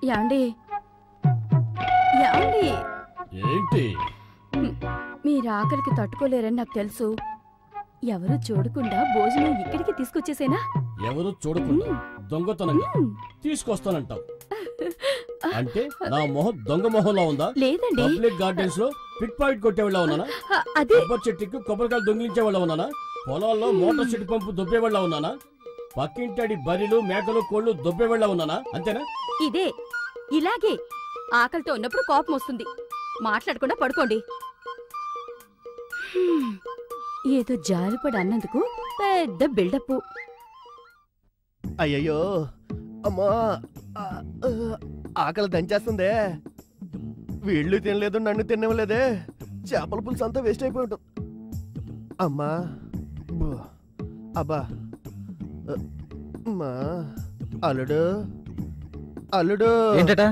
యాండి యాండి ఏంటి? మీరు ఆకలికి తట్టుకోలేరని నాకు తెలుసు. ఎవరు చూడకుండా భోజనం ఇక్కడికి తీసుకొచ్చేసేనా? ఎవరు చూడకుండా దొంగతనంగా తీసుకొస్తానంటావు అంటే నా మొహం దొంగ మొహంలో ఉందా? లేదండి. పబ్లిక్ గార్డెన్స్ లో పిక్ పాయింట్ కొట్టేవాళ్ళ ఉన్నానా? కొబ్బరి చెట్టుకి కొబ్బరికాయలు దొంగిలించేవాళ్ళ ఉన్నానా? పొలాల్లో మోటార్ చెట్టు పంపు దొబ్బేవాళ్ళ ఉన్నానా? పక్కింటడి బరిలు మేకలు కోళ్లు దొబ్బేవాళ్ళ ఉన్నానా? అంతేనా? ఇదే ఇలాగే ఆకలితో ఉన్నప్పుడు కోపం వస్తుంది. మాట్లాడకుండా పడుకోండి. ఏదో జారిపడి అన్నందుకు పెద్ద బిల్డప్. అయ్యయ్యో అమ్మా, ఆకలి దంచేస్తుందే. వీళ్ళు తినలేదు, నన్ను తినలేదే. చేపల పులుసు అంతా వేస్ట్ అయిపోయి ఉంటుంది. అమ్మా అబ్బా అమ్మా. అల్లుడు అల్లుడు, ఏంటట?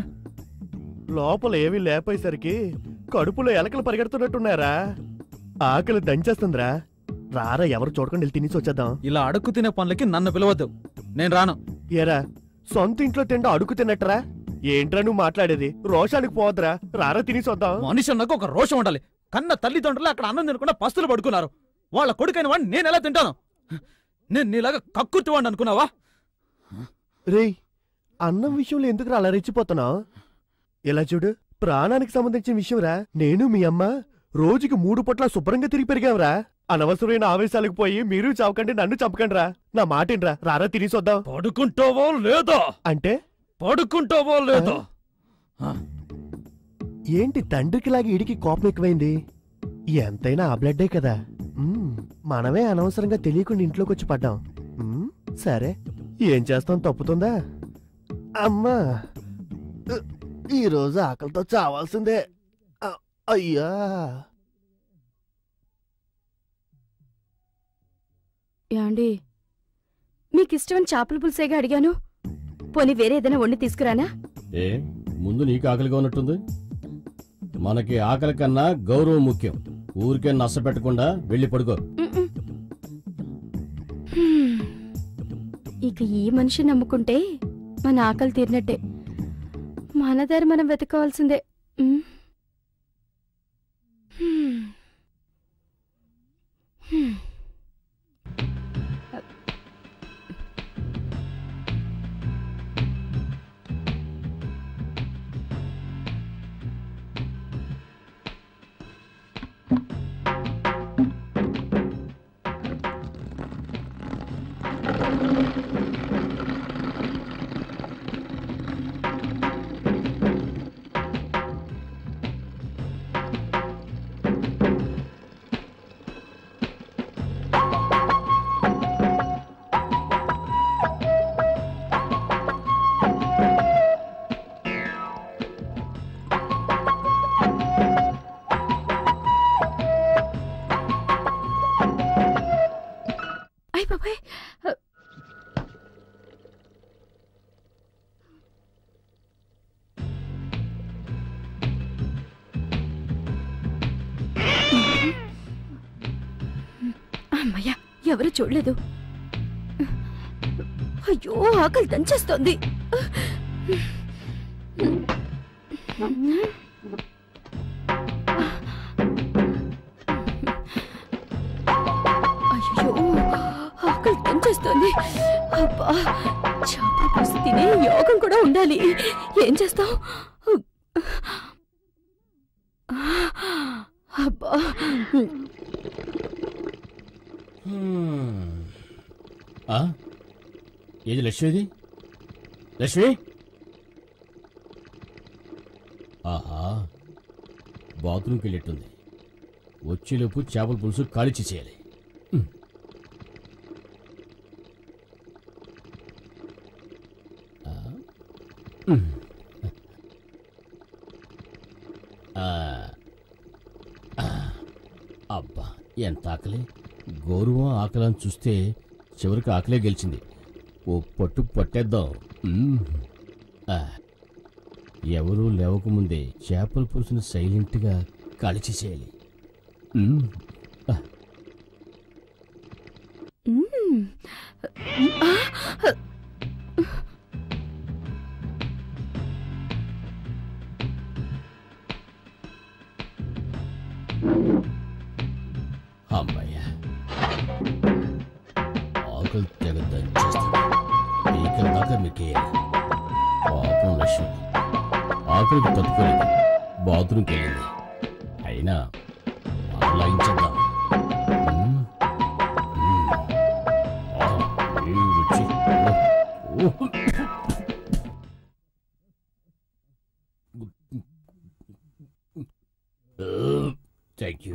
లోపల ఏమీ లేపోయేసరికి కడుపులో ఎలకలు పరిగెడుతున్నట్టున్నారా? ఆకలి దంచేస్తుందిరా. రారా, ఎవరు చూడకుండా వెళ్ళి తినేసి వచ్చేద్దాం. ఇలా అడుక్కు తినే పనులకి నన్ను పిలవద్దు, నేను రాను. ఏరా, సొంత ఇంట్లో తిండా అడుగు తిన్నట్టరా? ఏంట్రా నువ్వు మాట్లాడేది? రోషానికి పోవద్దురా, రారా తినేసి వద్దాం. మనిషి అన్నాక ఒక రోషం ఉండాలి. కన్న తల్లిదండ్రులు అక్కడ అన్నం తినకుండా పస్తులు పడుకున్నారు. వాళ్ళ కొడుకైన వాడిని నేను ఎలా తింటాను? నేను నీలాగా కక్కుర్తివాడిని అనుకున్నావా? రేయ్, అన్నం విషయంలో ఎందుకు అలా రెచ్చిపోతున్నావు? ఇలా చూడు, ప్రాణానికి సంబంధించిన విషయం రా. నేను మీ అమ్మ రోజుకి 3 పూట్ల శుభ్రంగా తిరిగి పెరిగాంరా. అనవసరమైన ఆవేశాలకు పోయి మీరు చావకండి, నన్ను చంపకండి రా. నా మాటిన్రా, రారా తినేసి వద్దాం. పడుకుంటావో లేదో? అంటే పడుకుంటావో లేదో? ఏంటి తండ్రికి లాగా ఇడికి కోపం ఎక్కువైంది? ఎంతైనా ఆ బ్లడ్డే కదా. మనమే అనవసరంగా తెలియకుండా ఇంట్లోకి వచ్చి పడ్డాం. సరే, ఏం చేస్తాం, తప్పుతుందా? అమ్మా, ఈరోజు ఆకలితో చావాల్సిందే. అయ్యా, యాండి మీకిష్టమని చేపల పులుసేగా అడిగాను. పోనీ వేరే ఏదైనా వండి తీసుకురానా? ఏ ముందు నీకు ఆకలిగా ఉన్నట్టుంది. మనకి ఆకలి కన్నా గౌరవం ముఖ్యం. ఊరికే నచ్చ పెట్టకుండా వెళ్ళి పడుకో. ఇక ఈ మనిషి నమ్ముకుంటే మన ఆకలి తీరినట్టే. మన దారి మనం వెతుకోవాల్సిందే. అమ్మయ్యా, ఎవరు చూడలేదు. అయ్యో, ఆకలి దంచేస్తోంది. అయ్యో, ఆకలి దంచేస్తోంది. అబ్బా, చేపల పులుసు తినే యోగం కూడా ఉండాలి. ఏం చేస్తాం? అబ్బా, ఏది లక్ష్మిది? లక్ష్మి, ఆహా, బాత్రూమ్కి వెళ్ళేట్టుంది. వచ్చేలోపు చేపల పులుసు ఖాళీ చేసేయాలి. అబ్బా, ఎంత ఆకలి! గౌరవం ఆకలని చూస్తే చివరికి ఆకలే గెలిచింది. ఓ పట్టు పట్టేద్దాం. ఎవరూ లేవకముందే చేపల పులుసుని సైలెంట్గా ఖాళీ చేసేయాలి. అమ్మాయ్యా, ఆకలి తెగ దంచేస్తుంది. మీకల దాకా మీకేయాలి. పాపం లక్ష్మి ఆకలికి తట్టుకోలేదు, బాత్రూమ్కి వెళ్ళింది. అయినా లాగించేద్దాం. రుచి థ్యాంక్ యూ.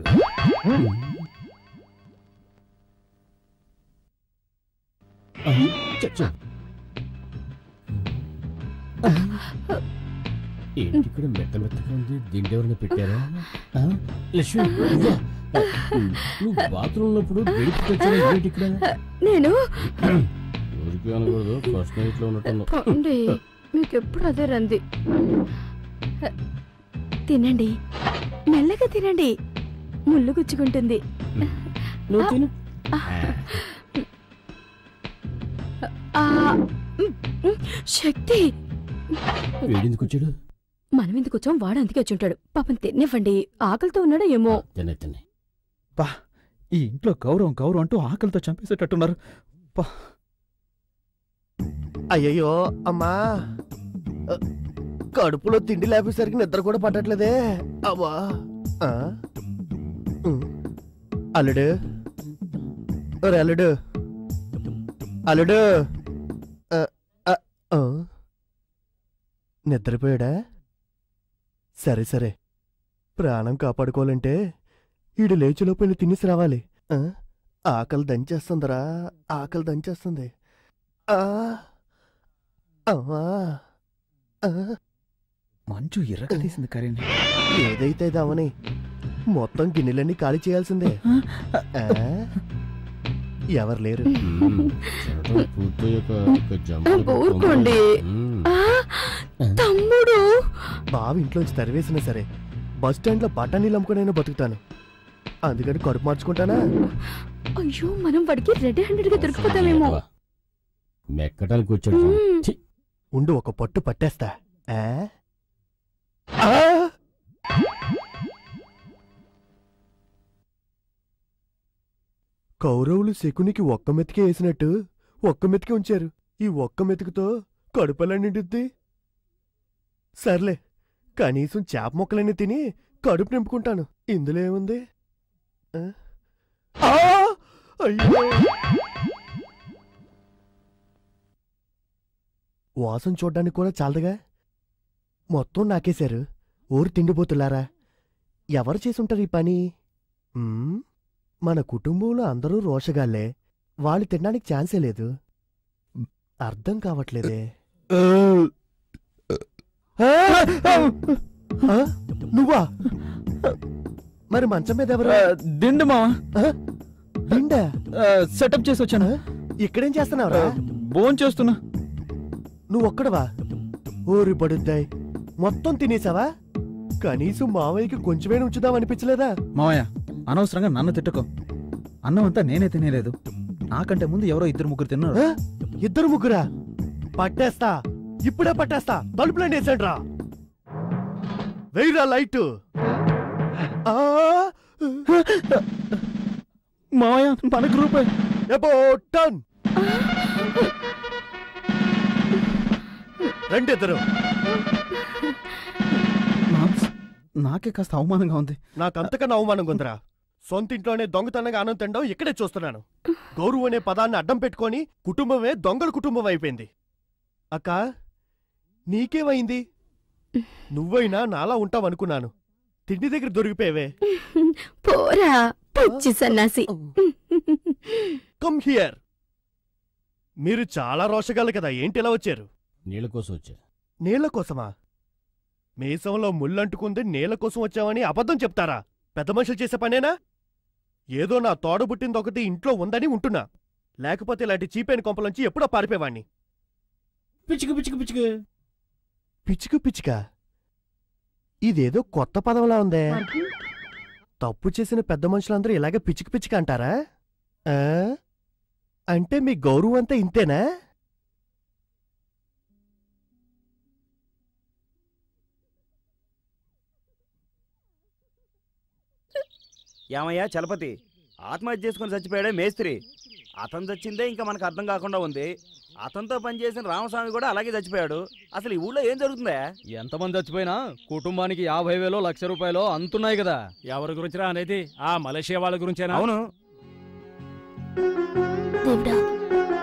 ఏంటి ఇక్కడ మెత్త మెత్తగా ఉంది? దీంట్లో ఎవరైనా పెట్టారా? లక్ష్మి, నువ్వు బాత్రూమ్ ఉన్నప్పుడు ఏంటి ఇక్కడ? నేను ఊరికి అనకూడదు, ఫస్ట్ నైట్ లో ఉన్నట్టు. మీకు ఎప్పుడు అదే రంది. తినండి, మెల్లగా తినండి, ముళ్ళు గుచ్చుకుంటుంది. నువ్వు తిను. శక్తి వీడెందుకు వచ్చాడు? మనం ఎందుకు వచ్చాం? వాడు అందుకే వచ్చి ఉంటాడు. పాపం తినివ్వండి, ఆకలితో ఉన్నాడో ఏమో. తినే తినే. పా, ఈ ఇంట్లో గౌరవం గౌరవం అంటూ ఆకలితో చంపేసేటట్టున్నారు. పా, అయ్యయ్యో అమ్మా, కడుపులో తిండి లేపేసరికి నిద్ర కూడా పట్టట్లేదే. అమ్మా. అల్లుడు, ఒరే అల్లుడు, అల్లుడు నిద్రపోయాడా? సరే సరే, ప్రాణం కాపాడుకోవాలంటే ఈడు లేచిలోపు వెళ్ళి తినేసి రావాలి. ఆకలి దంచేస్తుందిరా, ఆకలి దంచేస్తుంది. మంచు ఎర్రగదీసింది కరీని. ఏదైతే దామని మొత్తం గిన్నెలన్నీ ఖాళీ చేయాల్సిందే. ఎవరు లేరు. ఊరుకోండి. తమ్ముడు బావి ఇంట్లోంచి తరివేసినా సరే బస్ స్టాండ్ లో బఠానీలు అమ్ముకునైనా బతుకుతాను. అందుకని కడుపు మార్చుకుంటానా? అయ్యో, మనం వాడికి రెడ్ హ్యాండెడ్ గా దొరికిపోతామేమో. మెక్కటానికి వచ్చాడు. ఉండు, ఒక పట్టు పట్టేస్తా. కౌరవులు శకునికి ఒక్క మెతికే వేసినట్టు ఒక్క మెతికి ఉంచారు. ఈ ఒక్క మెతుకుతో కడుపెలా నిండుద్ది? సర్లే, కనీసం చేప మొక్కలన్నీ తిని కడుపు నింపుకుంటాను. ఇందులో ఏముంది? అయ్యో, వాసన చూడ్డానికి కూడా చాలదుగా. మొత్తం నాకేశారు. ఊరు తిండిపోతులారా, ఎవరు చేసుంటారు ఈ పని? మన కుటుంబంలో అందరూ రోషగాళ్లే. వాళ్ళు తినడానికి ఛాన్సే లేదు. అర్థం కావట్లేదే. నువ్వా? మరి మంచం మీద ఎవరు? దిండు మా దిండా సెటప్ చేసి వచ్చాను. ఇక్కడేం చేస్తున్నావురా? భోన్ చేస్తున్నా. నువ్వు ఒక్కడవా? ఊరి పడుద్దాయి, మొత్తం తినేసావా? కనీసం మావయ్యకి కొంచెమే ఉంచుదామనిపించలేదా? మావయ్య, అనవసరంగా నన్ను తిట్టుకో. అన్నం అంతా నేనే తినేలేదు. నాకంటే ముందు ఎవరో ఇద్దరు ముగ్గురు తిన్నారు. ఇద్దరు ముగ్గురా? పట్టేస్తా, ఇప్పుడే పట్టేస్తా. తలుపులేండి వేసాడు రా. వెయ్యిరా లైట్. మావయ్య, మన గ్రూప్ టన్ రెండిద్దరు. నాకే కాస్త అవమానంగా ఉంది. నాకంతకన్నా అవమానంగా ఉందిరా. సొంత ఇంట్లోనే దొంగతనంగా ఆనందం తినడం ఇక్కడే చూస్తున్నాను. గౌరవం అనే పదాన్ని అడ్డం పెట్టుకొని కుటుంబమే దొంగల కుటుంబం అయిపోయింది. అక్క, నీకేమైంది? నువ్వైనా నాలా ఉంటావనుకున్నాను. తిండి దగ్గర దొరికిపోయేవే. పోరా పిచ్చి సన్నాసి. Come here. మీరు చాలా రోషగాళ్ళు కదా, ఏంటి ఎలా వచ్చారు? నీళ్ళ కోసం వచ్చా. నీళ్ల కోసమా? మీసంలో ముళ్ళంటుకుంది నీళ్ల కోసం వచ్చావని అబద్ధం చెప్తారా? పెద్ద మనుషులు చేసే పనేనా? ఏదో నా తోడబుట్టిందొకటి ఇంట్లో ఉందని ఉంటున్నా, లేకపోతే ఇలాంటి చీపైన కొంపలోంచి ఎప్పుడో పారిపోయేవాణ్ణి. పిచ్చుకు పిచ్చుకు పిచ్చుకు పిచ్చుకు పిచ్చుక? ఇదేదో కొత్త పదంలా ఉందే. తప్పు చేసిన పెద్ద మనుషులందరూ ఇలాగే పిచ్చుకు పిచ్చుక అంటారా? అంటే మీ గౌరవం అంతా ఇంతేనా? ఏమయ్యా చలపతి, ఆత్మహత్య చేసుకుని చచ్చిపోయాడే మేస్త్రి. అతను చచ్చిందే ఇంకా మనకు అర్థం కాకుండా ఉంది. అతనితో పనిచేసిన రామస్వామి కూడా అలాగే చచ్చిపోయాడు. అసలు ఈ ఊళ్ళో ఏం జరుగుతుందా? ఎంతమంది చచ్చిపోయినా కుటుంబానికి 50,000 లక్ష రూపాయలు అంతున్నాయి కదా. ఎవరి గురించిరా అనేది? ఆ మలేషియా వాళ్ళ గురించేనా? అవును. దేవుడా,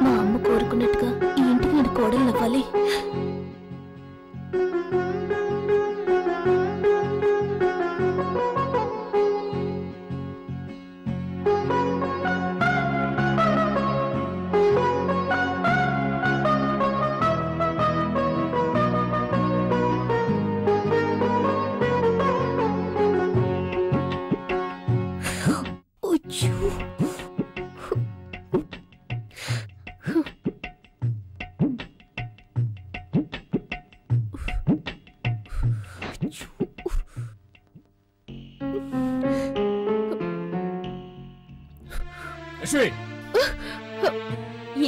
మా అమ్మ కోరుకున్నట్టుగా ఈ ఇంటికి నేను కోడలు అవ్వాలి.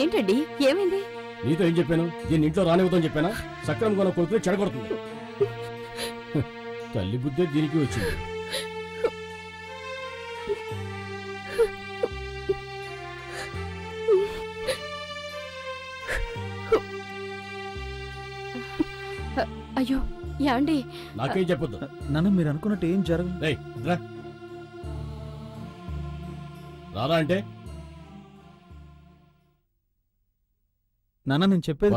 ఏంటండి, ఏమైంది? నీతో ఏం చెప్పాను? దీన్ని ఇంట్లో రానివ్వదని చెప్పానా? సక్రమం కొన కొడుకుని చెడగొడుతుంది. తల్లి బుద్ధే దీనికి వచ్చింది. అయ్యో యాండి, నాకేం చెప్పొద్దు. నన్ను మీరు అనుకున్నట్టు ఏం జరగదు. రారా అంటే నాన్న నేను చెప్పేది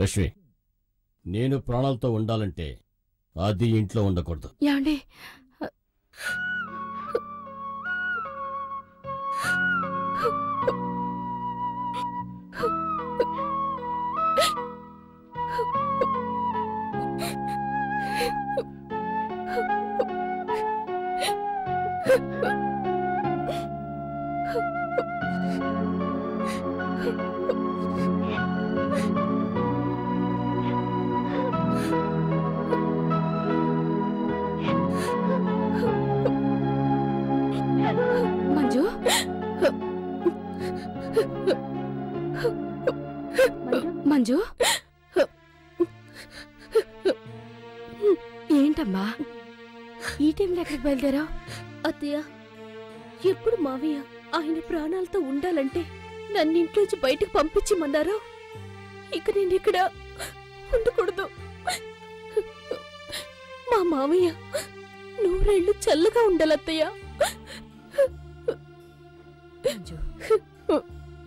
లక్ష్మి, నేను ప్రాణాలతో ఉండాలంటే అది ఇంట్లో ఉండకూడదు. యాండి, మంజు, మంజు, ఏంటమ్మా ఈ టైంలో ఎక్కడికి బయలుదేరావు? అత్తయ్య, ఎప్పుడు మావయ్య ఆయన ప్రాణాలతో ఉండాలంటే నన్నింట్లోంచి బయటకు పంపించమన్నారో, ఇక నేను ఇక్కడ ఉండకూడదు. మా మావయ్య 100 ఏళ్ళు చల్లగా ఉండాలత్తయ్య.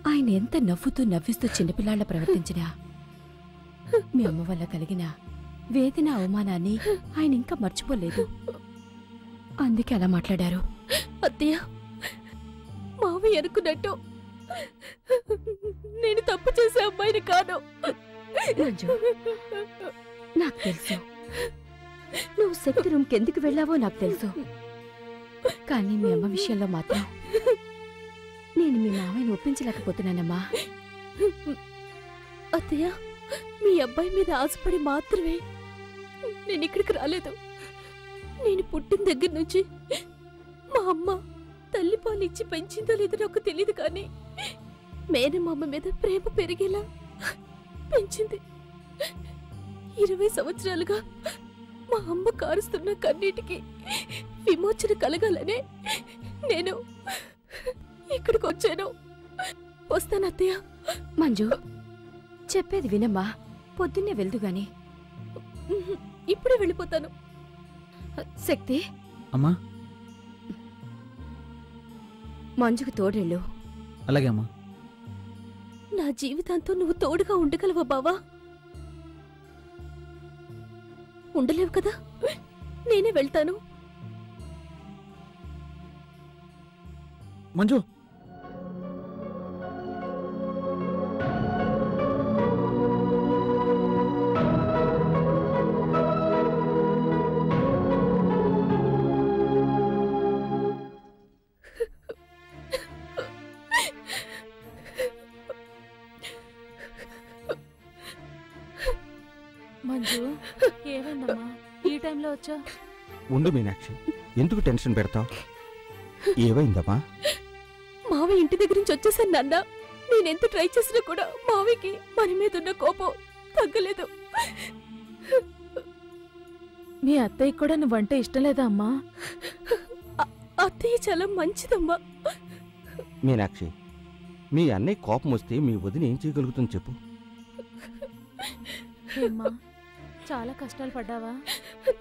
ఆయన ఎంత నవ్వుతూ నవ్విస్తూ చిన్నపిల్లాళ్ళ ప్రవర్తించినా మీ అమ్మ వల్ల కలిగిన వేదన అవమానాన్ని ఆయన ఇంకా మర్చిపోలేదు. అందుకే అలా మాట్లాడారు. అత్తయ్య, మావయ్య అనుకున్నట్టు నేను తప్పు చేసే అమ్మాయిని కాను. నాకు తెలుసు నువ్వు శక్తి రూమ్కి ఎందుకు వెళ్ళావో నాకు తెలుసు. కానీ మీ అమ్మ విషయంలో మాత్రం నేను మీ మావయ్యని ఒప్పించలేకపోతున్నానమ్మా. అత్తయ్య, మీ అబ్బాయి మీద ఆశపడి మాత్రమే నేను ఇక్కడికి రాలేదు. నేను పుట్టిన దగ్గర నుంచి మా అమ్మ తల్లి పాలు ఇచ్చి పెంచిందో లేదో నాకు తెలియదు, కానీ మేనమామ మీద ప్రేమ పెరిగేలా పెంచింది. 20 సంవత్సరాలుగా మా అమ్మ కారుస్తున్న కన్నీటికి విమోచన కలగాలనే నేను ఇక్కడికి వచ్చాను. వస్తాను అత్తయ్య. మంజు, చెప్పేది వినమ్మా. పొద్దున్నే వెళ్దు గాని. ఇప్పుడే వెళ్ళిపోతాను. శక్తి, అమ్మా మంజుకు తోడేళ్ళు. అలాగే అమ్మా. నా జీవితాంతో నువ్వు తోడుగా ఉండగలవా బావా? ఉండలేవు కదా, నేనే వెళ్తాను. మంజు, మంజు, ఏమైందమ్మా ఈ టైంలో వచ్చా? ఉండు మీనాక్షి, ఎందుకు టెన్షన్ పెడతావు? ఏమైందమ్మా? మావి ఇంటి దగ్గర నుంచి వచ్చేసాను నాన్న. నేనెంత ట్రై చేసినా కూడా మావికి మన మీద ఉన్న కోపం తగ్గలేదు. మీ అత్తయ్య కూడా నువ్వంటే ఇష్టం లేదా అమ్మా? అత్తయ్య చాలా మంచిదమ్మా. మీనాక్షి, మీ అన్నయ్య కోపం వస్తే మీ వదిన ఏం చేయగలుగుతుంది చెప్పు? చాలా కష్టాలు పడ్డావా?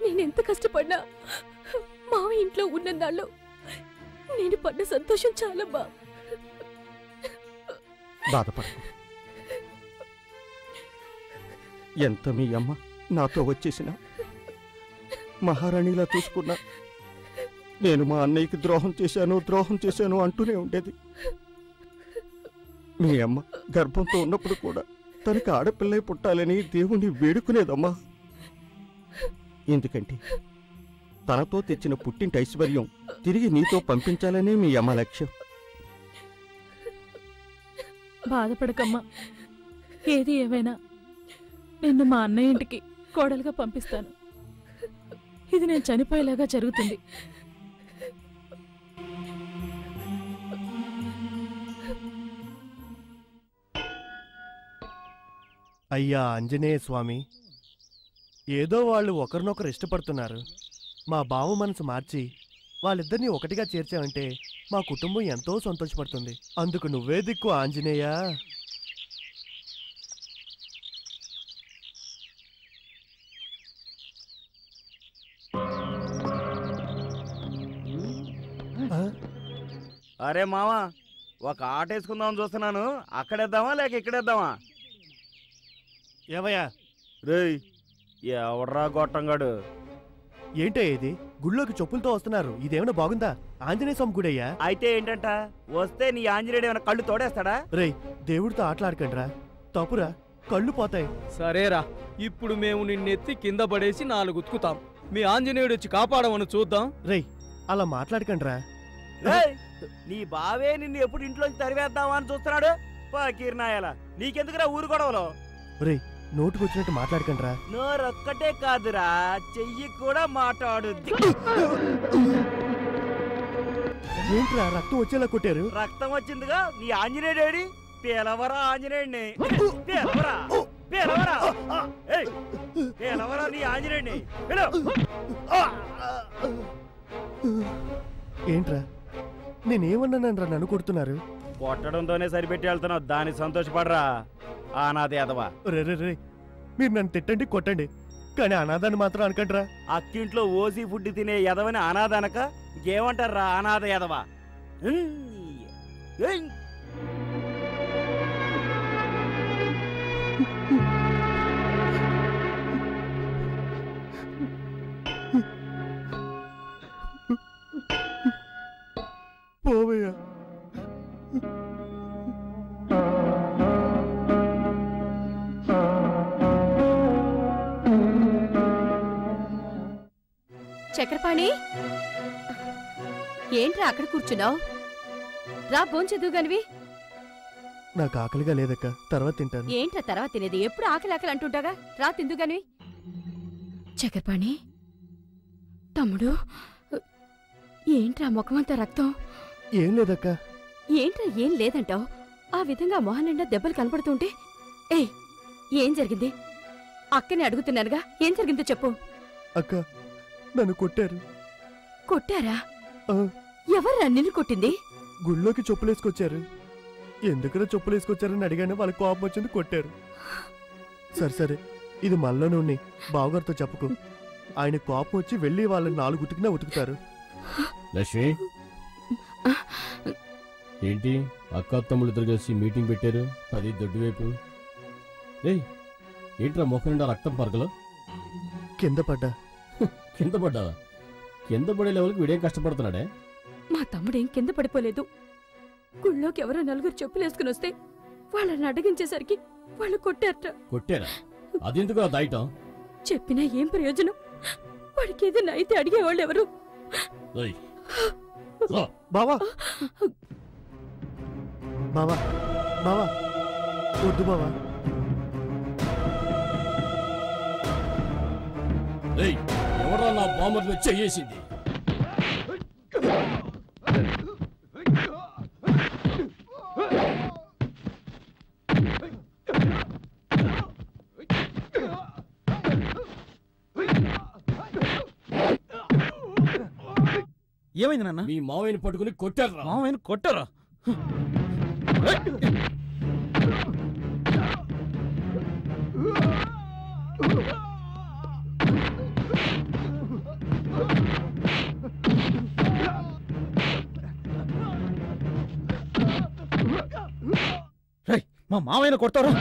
నేనెంత కష్టపడ్డా మావి ఇంట్లో ఉన్నన్నాళ్ళు నేను పడ్డ సంతోషం చాలమ్మా. బాధపడకు. ఎంత మీ అమ్మ నాతో వచ్చేసిన మహారాణిలా చూసుకున్నా నేను మా అన్నయ్యకి ద్రోహం చేశాను అంటూనే ఉండేది. మీ అమ్మ గర్భంతో ఉన్నప్పుడు కూడా తనకి ఆడపిల్లై పుట్టాలని దేవుణ్ణి వేడుకునేదమ్మా. ఎందుకంటే తనతో తెచ్చిన పుట్టింటి ఐశ్వర్యం తిరిగి నీతో పంపించాలనే మీ అమ్మ లక్ష్యం. బాధపడకమ్మా. ఏది ఏమైనా నిన్ను మా అన్నయ్య ఇంటికి కోడలుగా పంపిస్తాను. ఇది నేను చనిపోయేలాగా జరుగుతుంది. అయ్యా ఆంజనేయ స్వామి, ఏదో వాళ్ళు ఒకరినొకరు ఇష్టపడుతున్నారు. మా బావ మనసు మార్చి వాళ్ళిద్దరినీ ఒకటిగా చేర్చావంటే మా కుటుంబం ఎంతో సంతోషపడుతుంది. అందుకు నువ్వే దిక్కు ఆంజనేయ. అరే మావా, ఒక ఆట వేసుకుందామని చూస్తున్నాను. అక్కడేద్దామా లేక ఇక్కడేద్దామా? ఏవయ్యా? రేయ్, ఎవడ్రా గొట్టంగాడు? ఏంటో ఇది? గుళ్ళోకి చెప్పులతో వస్తున్నారు. ఇదేమైనా బాగుందా? ఆంజనేయ స్వామి గుడయ్యా. అయితే ఏంటంట? వస్తే నీ ఆంజనేయుడు ఏమైనా కళ్ళు తోడేస్తాడా? రేయ్, దేవుడితో ఆటలాడకండ్రా, తప్పురా, కళ్ళు పోతాయి. సరేరా, ఇప్పుడు మేము నిన్నెత్తి కింద పడేసి 4 ఉతుకుతాం. మీ ఆంజనేయుడు వచ్చి కాపాడమని చూద్దాం. రేయ్, అలా మాట్లాడకండ్రా. నీ బావే నిన్ను ఎప్పుడు ఇంట్లోంచి తరివేద్దామా అని చూస్తున్నాడు. కిరణాయాల నీకెందుకురా ఊరు గొడవలో? రేయ్, నోటుకొచ్చినట్టు మాట్లాడకండ్రా. నోరొక్కటే కాదురా, చెయ్యి కూడా మాట్లాడుద్ది. ఏంట్రా రక్తం వచ్చేలా కొట్టారు? రక్తం వచ్చిందిగా, నీ ఆంజనేయుడేడి? పేలవరా ఆంజనేయుడిని, పేలవరా పేలవరా. ఏయ్, పేలవరా నీ ఆంజనేయుడిని. ఏంట్రా, నేనేమన్నానరా నన్ను కొడుతున్నారు? కొట్టడంతోనే సరిపెట్టి వెళ్తున్నావు, దాన్ని సంతోషపడరా అనాథ యాదవా. రే రే రే, మీరు నన్ను తిట్టండి కొట్టండి, కానీ అనాథాన్ని మాత్రం అనకండ్రా. అక్కింట్లో ఓసి ఫుడ్ తినే యదవని అనాథ అనక ఇంకేమంటారా అనాథ యదవా. పోవయ్యా. చక్రపాణి, ఏంట్రా అక్కడ కూర్చున్నావు? రా, భోంచెద్దు గనివి. నాకు ఆకలిగా లేదక్క, తర్వాత తింటాను. ఏంట్రా తర్వాత తినేది? ఎప్పుడు ఆకలి ఆకలి అంటుంటాగా. రా, తిందు గనివి. చక్రపాణి తమ్ముడు, ఏంట్రా ముఖమంతా రక్తం? ఏం లేదక్క. ఏంట్రా ఏం లేదంటావు? ఆ విధంగా మొహం నిండా దెబ్బలు కనపడుతుంటే ఏయ్, ఏం జరిగింది? అక్కని అడుగుతున్నానుగా, ఏం జరిగిందో చెప్పు. అక్క, నన్ను కొట్టారు. కొట్టారా? ఆ, ఎవర్రా నిన్ను కొట్టింది? గుళ్ళోకి చెప్పులేసుకొచ్చారు. ఎందుకన్నా చెప్పులేసుకొచ్చారని అడిగాను, వాళ్ళకి కోపం వచ్చింది, కొట్టారు. సరే సరే, ఇది మనలోనే ఉన్నాయి, బావగారితో చెప్పుకో. ఆయన కోపం వచ్చి వెళ్ళి వాళ్ళని 4 ఉతికినా ఉతుకుతారు. లక్ష్మి, ఏంటి అక్క తమ్ముళ్ళిద్దరు కలిసి మీటింగ్ పెట్టారు? అది దొడ్డు వైపు. ఏయ్, ఏంట్రా ముఖం నిండా రక్తం పరకలు? కింద పడ్డా. కింద పడ్డావా? కింద పడే లెవెల్కి వీడేం కష్టపడుతున్నాడే? మా తమ్ముడేం కింద పడిపోలేదు. గుళ్ళోకి ఎవరో 4 చెప్పులేసుకుని వస్తే వాళ్ళని అడిగించేసరికి వాళ్ళు కొట్టారట. కొట్టారా? అదెందుకు దాయటం? చెప్పినా ఏం ప్రయోజనం? వాడికి ఏదైనా అయితే అడిగేవాళ్ళు ఎవరు? బావా బావా బావా, వద్దు బావా. ఎవరా నా బామ్మర్ని చెయ్యేసింది? ఏమైంది నాన్న? మీ మావయ్యని పట్టుకుని కొట్టారు. మావయ్యని కొట్టారా? మా మావయ్యని కొడతారా?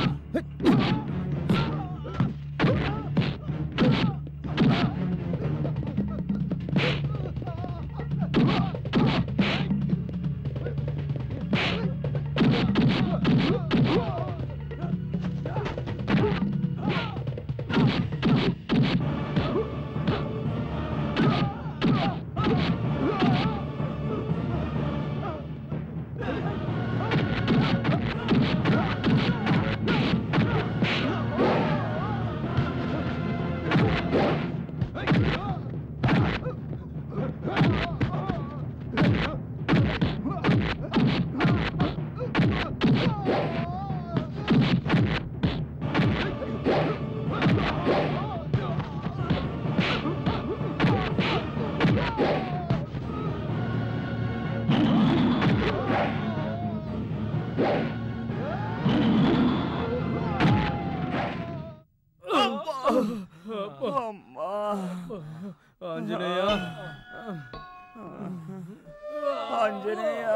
ఆంజనేయ ఆంజనేయ